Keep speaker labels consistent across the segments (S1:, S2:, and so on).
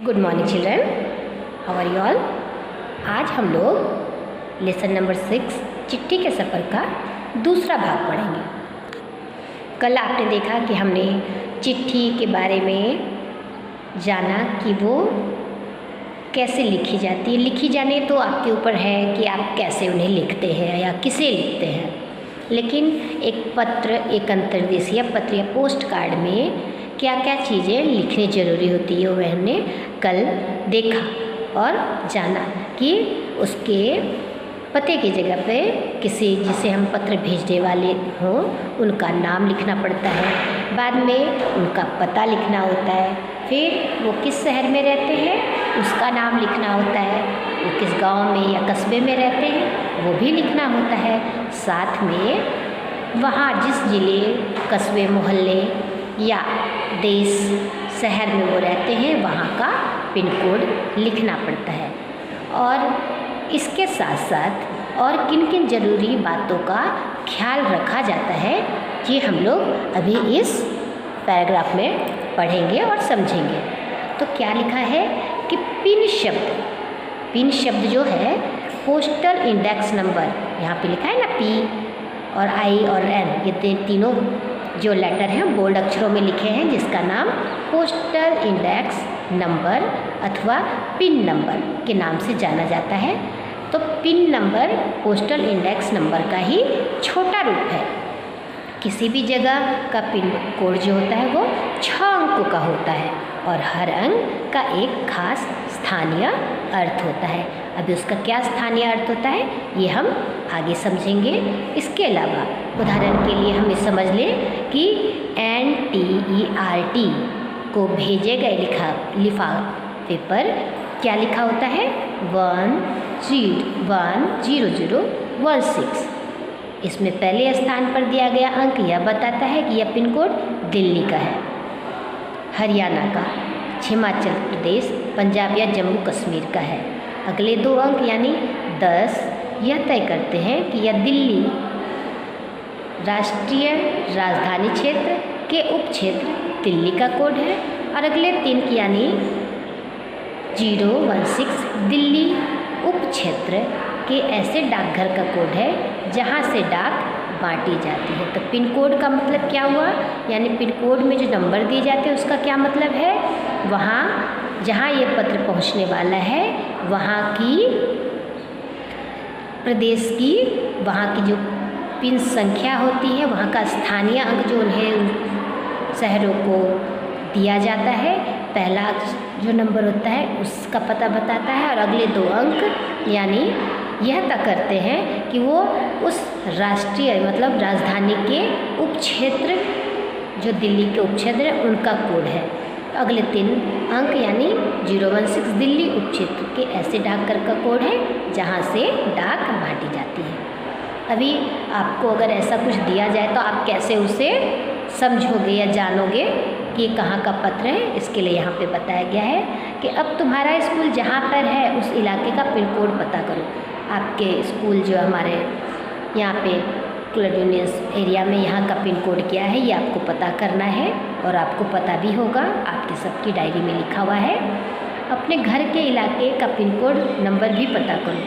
S1: Good morning children, how are you all. आज हम लोग लेसन नंबर 6 चिट्ठी के सफ़र का दूसरा भाग पढ़ेंगे। कल आपने देखा कि हमने चिट्ठी के बारे में जाना कि वो कैसे लिखी जाती है। लिखी जाने तो आपके ऊपर है कि आप कैसे उन्हें लिखते हैं या किसे लिखते हैं, लेकिन एक पत्र, एक अंतर्देशीय पत्र या पोस्ट कार्ड में क्या क्या चीज़ें लिखनी ज़रूरी होती है, वह हमने कल देखा और जाना कि उसके पते की जगह पे किसी जिसे हम पत्र भेजने वाले हों उनका नाम लिखना पड़ता है, बाद में उनका पता लिखना होता है, फिर वो किस शहर में रहते हैं उसका नाम लिखना होता है, वो किस गांव में या कस्बे में रहते हैं वो भी लिखना होता है, साथ में वहाँ जिस ज़िले, कस्बे, मोहल्ले या देश, शहर में वो रहते हैं वहाँ का पिन कोड लिखना पड़ता है। और इसके साथ साथ और किन किन ज़रूरी बातों का ख्याल रखा जाता है ये हम लोग अभी इस पैराग्राफ में पढ़ेंगे और समझेंगे। तो क्या लिखा है कि पिन शब्द जो है पोस्टल इंडेक्स नंबर, यहाँ पे लिखा है ना पी और आई और एन, ये तीनों जो लेटर हैं बोल्ड अक्षरों में लिखे हैं, जिसका नाम पोस्टल इंडेक्स नंबर अथवा पिन नंबर के नाम से जाना जाता है। तो pin number postal index number का ही छोटा रूप है। किसी भी जगह का पिन कोड जो होता है वो 6 अंकों का होता है और हर अंक का एक खास स्थानीय अर्थ होता है। अभी उसका क्या स्थानीय अर्थ होता है ये हम आगे समझेंगे। इसके अलावा उदाहरण के लिए हम ये समझ लें कि NTERT को भेजे गए लिफाफे पर क्या लिखा होता है 10016। इसमें पहले स्थान पर दिया गया अंक यह बताता है कि यह पिन कोड दिल्ली का है, हरियाणा का, हिमाचल प्रदेश, पंजाब या जम्मू कश्मीर का है। अगले 2 अंक यानी 10 यह तय करते हैं कि यह दिल्ली राष्ट्रीय राजधानी क्षेत्र के उप क्षेत्र दिल्ली का कोड है। और अगले 3 यानी 016 दिल्ली उप क्षेत्र के ऐसे डाकघर का कोड है जहां से डाक बांटी जाती है। तो पिन कोड का मतलब क्या हुआ, यानी पिन कोड में जो नंबर दिए जाते हैं उसका क्या मतलब है, वहाँ जहाँ ये पत्र पहुँचने वाला है वहाँ की प्रदेश की वहाँ की जो पिन संख्या होती है, वहाँ का स्थानीय अंक जो उन्हें शहरों को दिया जाता है, पहला जो नंबर होता है उसका पता बताता है और अगले 2 अंक यानी यह तय करते हैं कि वो उस राष्ट्रीय मतलब राजधानी के उप क्षेत्र जो दिल्ली के उप क्षेत्र है उनका कोड है। अगले 3 अंक यानी 016 दिल्ली उप क्षेत्र के ऐसे डाकघर का कोड है जहाँ से डाक बांटी जाती है। अभी आपको अगर ऐसा कुछ दिया जाए तो आप कैसे उसे समझोगे या जानोगे कि ये कहाँ का पत्र है, इसके लिए यहाँ पे बताया गया है कि अब तुम्हारा स्कूल जहाँ पर है उस इलाके का पिन कोड पता करो। आपके स्कूल जो हमारे यहाँ पे क्लड यूनियन एरिया में यहाँ का पिन कोड क्या है ये आपको पता करना है और आपको पता भी होगा, आपकी सबकी डायरी में लिखा हुआ है। अपने घर के इलाके का पिन कोड नंबर भी पता करो,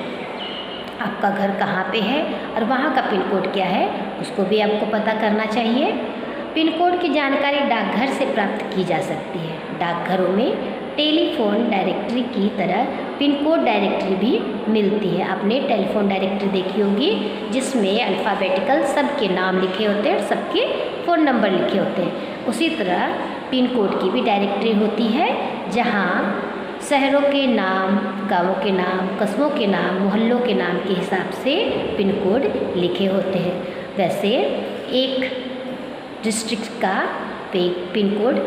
S1: आपका घर कहाँ पे है और वहाँ का पिन कोड क्या है उसको भी आपको पता करना चाहिए। पिन कोड की जानकारी डाकघर से प्राप्त की जा सकती है। डाकघरों में टेलीफोन डायरेक्टरी की तरह पिन कोड डायरेक्टरी भी मिलती है। आपने टेलीफोन डायरेक्टरी देखी होगी जिसमें अल्फ़ाबेटिकल सबके नाम लिखे होते हैं और सबके फ़ोन नंबर लिखे होते हैं। उसी तरह पिन कोड की भी डायरेक्टरी होती है जहाँ शहरों के नाम, गाँवों के नाम, कस्बों के नाम, मोहल्लों के नाम के हिसाब से पिन कोड लिखे होते हैं। वैसे एक डिस्ट्रिक्ट का पिन कोड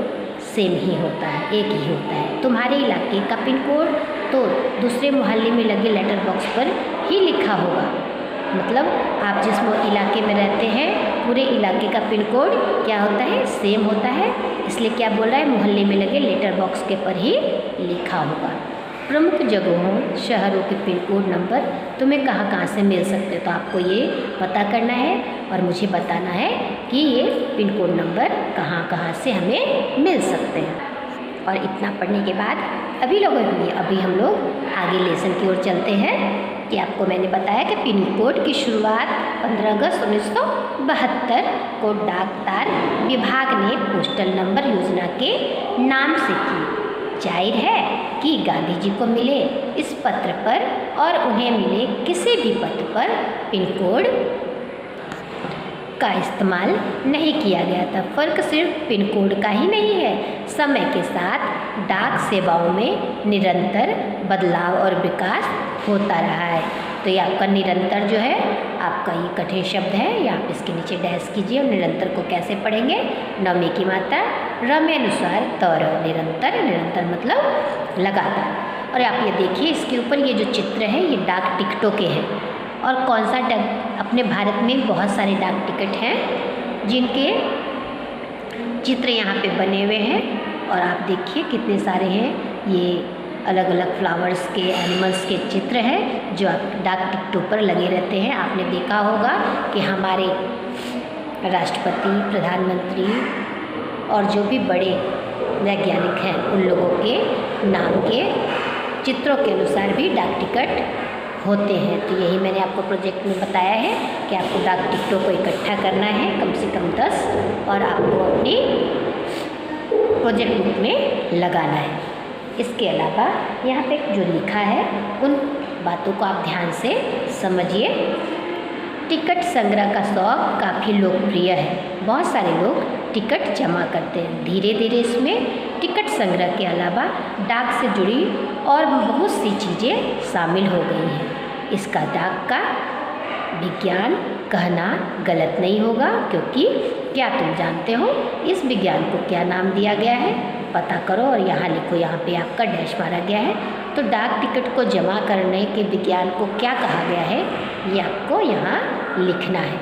S1: सेम ही होता है, एक ही होता है। तुम्हारे इलाके का पिन कोड तो दूसरे मोहल्ले में लगे लेटर बॉक्स पर ही लिखा होगा, मतलब आप जिस इलाके में रहते हैं पूरे इलाके का पिन कोड क्या होता है सेम होता है, इसलिए क्या बोल रहा है मोहल्ले में लगे लेटर बॉक्स के पर ही लिखा होगा। प्रमुख जगहों शहरों के पिन कोड नंबर तुम्हें कहाँ कहाँ से मिल सकते हैं, तो आपको ये पता करना है और मुझे बताना है कि ये पिन कोड नंबर कहाँ कहाँ से हमें मिल सकते हैं। और इतना पढ़ने के बाद
S2: अभी लोगों के लिए अभी हम लोग आगे लेसन की ओर चलते हैं कि आपको मैंने बताया कि पिन कोड की शुरुआत 15 अगस्त 1972 को डाक तार विभाग ने पोस्टल नंबर योजना के नाम से की। जाहिर है कि गांधी जी को मिले इस पत्र पर और उन्हें मिले किसी भी पत्र पर पिन कोड का इस्तेमाल नहीं किया गया था। फ़र्क सिर्फ पिन कोड का ही नहीं है, समय के साथ डाक सेवाओं में निरंतर बदलाव और विकास होता रहा है। तो ये आपका निरंतर जो है आपका ये कठिन शब्द है, या आप इसके नीचे डैश कीजिए। और निरंतर को कैसे पढ़ेंगे? नवमी की मात्रा रमे अनुसार तर, निरंतर, निरंतर मतलब लगातार। और आप ये देखिए इसके ऊपर ये जो चित्र है ये डाक टिकटों के हैं। और कौन सा अपने भारत में बहुत सारे डाक टिकट हैं जिनके चित्र यहाँ पे बने हुए हैं। और आप देखिए कितने सारे हैं, ये अलग अलग फ्लावर्स के, एनिमल्स के चित्र हैं जो आप डाक टिकटों पर लगे रहते हैं। आपने देखा होगा कि हमारे राष्ट्रपति, प्रधानमंत्री और जो भी बड़े वैज्ञानिक हैं उन लोगों के नाम के चित्रों के अनुसार भी डाक टिकट होते हैं। तो यही मैंने आपको प्रोजेक्ट में बताया है कि आपको डाक टिकटों को इकट्ठा करना है कम से कम 10 और आपको अपनी प्रोजेक्ट बुक में लगाना है। इसके अलावा यहाँ पे जो लिखा है उन बातों को आप ध्यान से समझिए। टिकट संग्रह का शौक काफ़ी लोकप्रिय है, बहुत सारे लोग टिकट जमा करते हैं। धीरे धीरे इसमें टिकट संग्रह के अलावा डाक से जुड़ी और बहुत सी चीज़ें शामिल हो गई हैं। इसका डाक का विज्ञान कहना गलत नहीं होगा, क्योंकि क्या तुम जानते हो इस विज्ञान को क्या नाम दिया गया है? पता करो और यहाँ लिखो। यहाँ पे आपका डैश मारा गया है। तो डाक टिकट को जमा करने के विज्ञान को क्या कहा गया है ये आपको यहाँ लिखना है।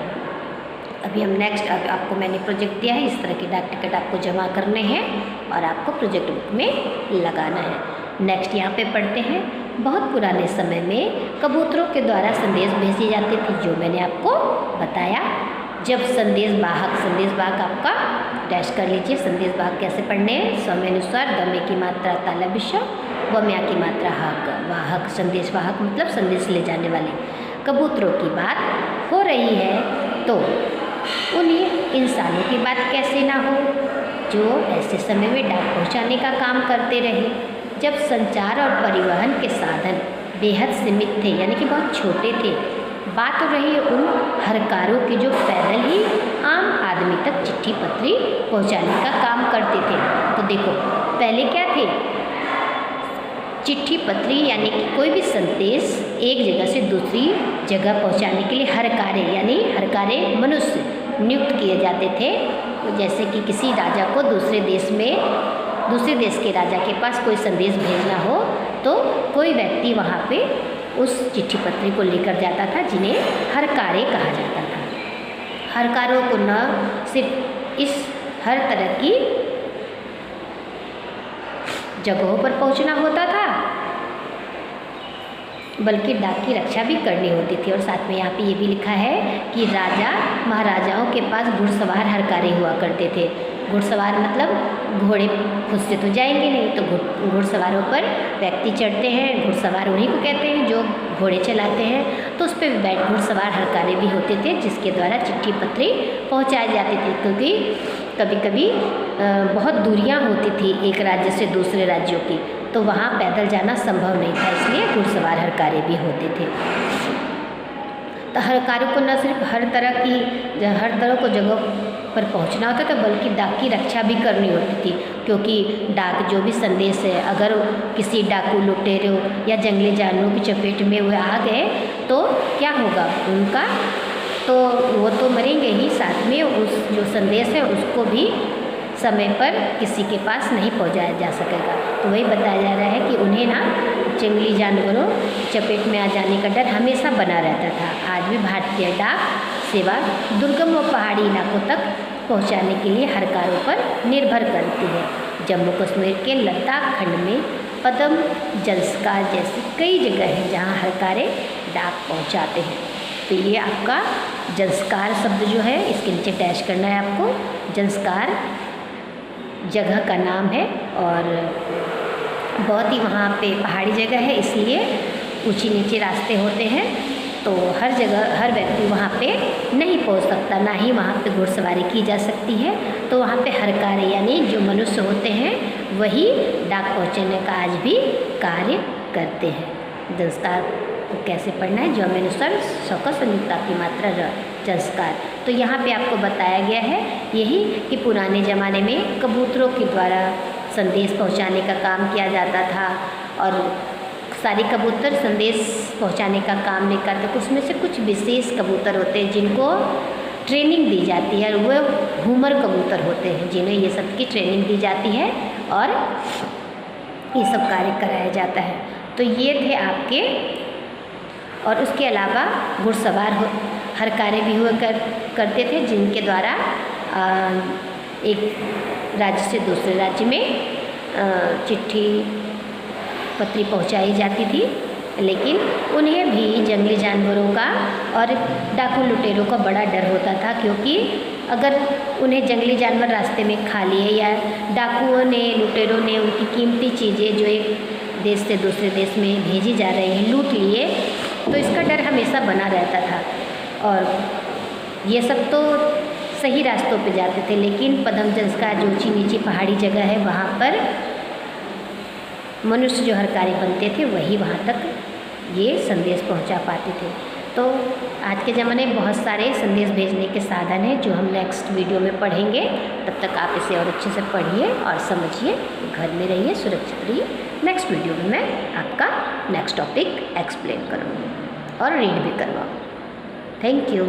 S2: अभी हम नेक्स्ट, आपको मैंने प्रोजेक्ट दिया है, इस तरह के डाक टिकट आपको जमा करने हैं और आपको प्रोजेक्ट बुक में लगाना है। नेक्स्ट यहाँ पे पढ़ते हैं। बहुत पुराने समय में कबूतरों के द्वारा संदेश भेजे जाते थे, जो मैंने आपको बताया। जब संदेश वाहक आपका डैश कर लीजिए। संदेश वाहक कैसे पढ़ने हैं? समय अनुसार दमे की मात्रा ताला विषम, वम्या की मात्रा हक। वाहक संदेश वाहक मतलब संदेश ले जाने वाले। कबूतरों की बात हो रही है तो उन्हें इंसानों की बात कैसे ना हो, जो ऐसे समय में डाक पहुंचाने का काम करते रहे। जब संचार और परिवहन के साधन बेहद सीमित थे, यानी कि बहुत छोटे थे, बात हो रही है उन हरकारों की जो पैदल ही आम आदमी तक चिट्ठी पत्री पहुंचाने का काम करते थे। तो देखो पहले क्या थे, चिट्ठी पत्री यानी कि कोई भी संदेश एक जगह से दूसरी जगह पहुंचाने के लिए हरकारे मनुष्य नियुक्त किए जाते थे। तो जैसे कि किसी राजा को दूसरे देश के राजा के पास कोई संदेश भेजना हो तो कोई व्यक्ति वहाँ पे उस चिट्ठी पत्री को लेकर जाता था, जिन्हें हरकारे कहा जाता था। हरकारों को न सिर्फ इस हर तरह की जगहों पर पहुंचना होता था, बल्कि डाक की रक्षा भी करनी होती थी। और साथ में यहाँ पे ये भी लिखा है कि राजा महाराजाओं के पास घुड़सवार हरकारे हुआ करते थे। घुड़सवार मतलब घोड़े खुद से तो जाएंगे नहीं, तो घुड़सवारों पर व्यक्ति चढ़ते हैं। घुड़सवार उन्हीं को कहते हैं जो घोड़े चलाते हैं। तो उस पर घुड़सवार हरकारे भी होते थे, जिसके द्वारा चिट्ठी पत्री पहुँचाए जाते थे। क्योंकि कभी कभी बहुत दूरियाँ होती थी एक राज्य से दूसरे राज्यों की, तो वहाँ पैदल जाना संभव नहीं था, इसलिए घुड़सवार हरकारे भी होते थे। तो हरकारों को न सिर्फ हर तरह को जगह पर पहुंचना होता था, बल्कि डाक की रक्षा भी करनी होती थी। क्योंकि डाक जो भी संदेश है, अगर किसी डाकू, लुटेरों या जंगली जानवरों की चपेट में वे आ गए तो क्या होगा उनका, तो वो तो मरेंगे ही, साथ में उस जो संदेश है उसको भी समय पर किसी के पास नहीं पहुंचाया जा सकेगा। तो वही बताया जा रहा है कि उन्हें ना जंगली जानवरों चपेट में आ जाने का डर हमेशा बना रहता था। आज भी भारतीय डाक सेवा दुर्गम व पहाड़ी इलाकों तक पहुंचाने के लिए हरकारों पर निर्भर करती है। जम्मू कश्मीर के लद्दाख खंड में पदम, जंस्कार जैसी कई जगह हैं जहां हरकारे डाक पहुंचाते हैं। तो ये आपका जंस्कार शब्द जो है इसके नीचे डैश करना है आपको। जंस्कार जगह का नाम है और
S1: बहुत ही वहाँ पे पहाड़ी जगह है, इसलिए ऊंची नीचे रास्ते होते हैं, तो हर जगह हर व्यक्ति वहाँ पे नहीं पहुँच सकता, ना ही वहाँ पे घुड़सवारी की जा सकती है। तो वहाँ पे हर कार्य यानी जो मनुष्य होते हैं वही डाक पहुँचाने का आज भी कार्य करते हैं। संस्कार को कैसे पढ़ना है, जो अनुसार शौक संयुक्ता की मात्रा र संस्कार। तो यहाँ पे आपको बताया गया है यही कि पुराने ज़माने में कबूतरों के द्वारा संदेश पहुँचाने का काम किया जाता था, और सारे कबूतर संदेश पहुंचाने का काम नहीं करते। उसमें से कुछ विशेष कबूतर होते हैं जिनको ट्रेनिंग दी जाती है, और वह घूमर कबूतर होते हैं जिन्हें ये सब की ट्रेनिंग दी जाती है और ये सब कार्य कराया जाता है। तो ये थे आपके, और उसके अलावा घुड़सवार हर कार्य भी हुआ करते थे जिनके द्वारा एक राज्य से दूसरे राज्य में चिट्ठी पत्री पहुंचाई जाती थी, लेकिन उन्हें भी जंगली जानवरों का और डाकू लुटेरों का बड़ा डर होता था, क्योंकि अगर उन्हें जंगली जानवर रास्ते में खा लिए या डाकुओं ने लुटेरों ने उनकी कीमती चीज़ें जो एक देश से दूसरे देश में भेजी जा रही हैं लूट लिए, तो इसका डर हमेशा बना रहता था। और ये सब तो सही रास्तों पे जाते थे, लेकिन पदमजंस का जो ऊंची नीची पहाड़ी जगह है वहाँ पर मनुष्य जो हर कार्य बनते थे वही वहाँ तक ये संदेश पहुँचा पाते थे। तो आज के ज़माने में बहुत सारे संदेश भेजने के साधन हैं जो हम नेक्स्ट वीडियो में पढ़ेंगे। तब तक आप इसे और अच्छे से पढ़िए और समझिए, घर में रहिए, सुरक्षित रहिए। नेक्स्ट वीडियो में मैं आपका नेक्स्ट टॉपिक एक्सप्लेन करूँगी और रीड भी करवाऊँ। Thank you.